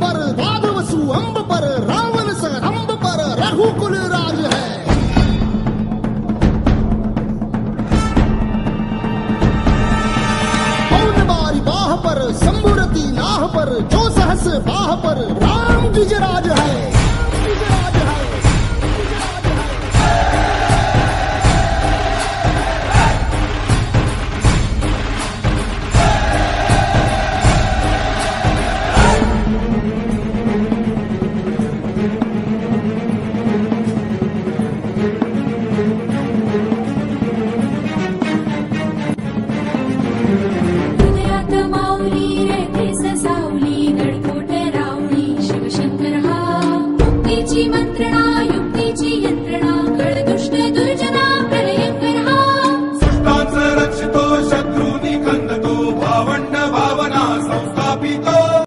पर वादवसु अम्ब पर रावण सरंब पर रघुकुल राज है। पौन बारी बाह पर शंभुरती नाह पर जो सहस बाह पर राम द्विज राज है।